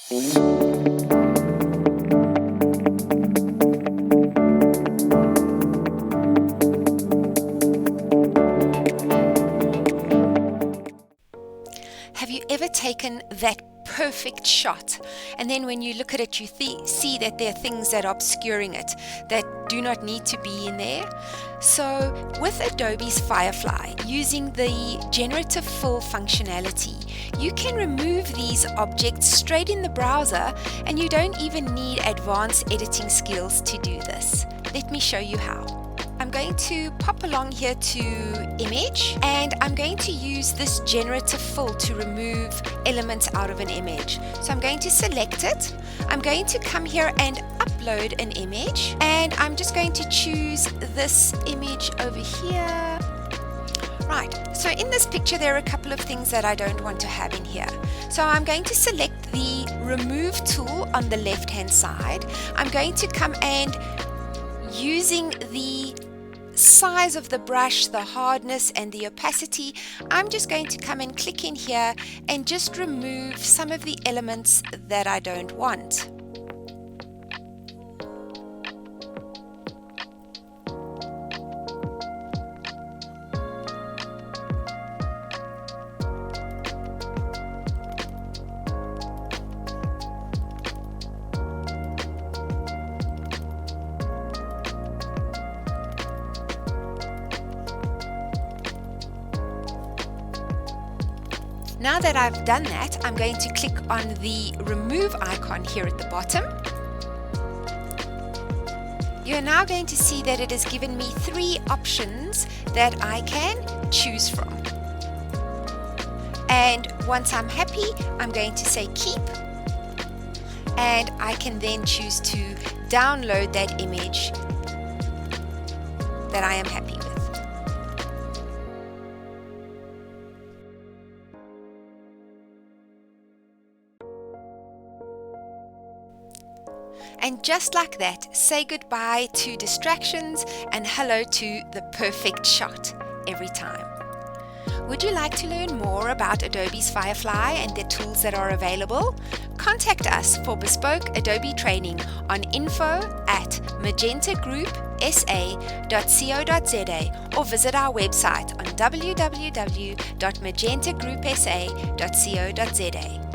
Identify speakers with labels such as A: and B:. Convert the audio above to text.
A: Have you ever taken that perfect shot, and then when you look at it, you see that there are things that are obscuring it that do not need to be in there? So with Adobe's Firefly, using the Generative Fill functionality, you can remove these objects straight in the browser, and you don't even need advanced editing skills to do this. Let me show you how. I'm going to pop along here to image, and I'm going to use this generative fill to remove elements out of an image. So I'm going to select it. I'm going to come here and upload an image, and I'm just going to choose this image over here. Right, so in this picture there are a couple of things that I don't want to have in here. So I'm going to select the remove tool on the left hand side. I'm going to come and, using the size of the brush, the hardness and the opacity, I'm just going to come and click in here and just remove some of the elements that I don't want. Now that I've done that, I'm going to click on the remove icon here at the bottom. You're now going to see that it has given me 3 options that I can choose from. And once I'm happy, I'm going to say keep, and I can then choose to download that image that I am happy with. And just like that, say goodbye to distractions and hello to the perfect shot every time. Would you like to learn more about Adobe's Firefly and the tools that are available? Contact us for bespoke Adobe training on info@magentagroupsa.co.za or visit our website on www.magentagroupsa.co.za.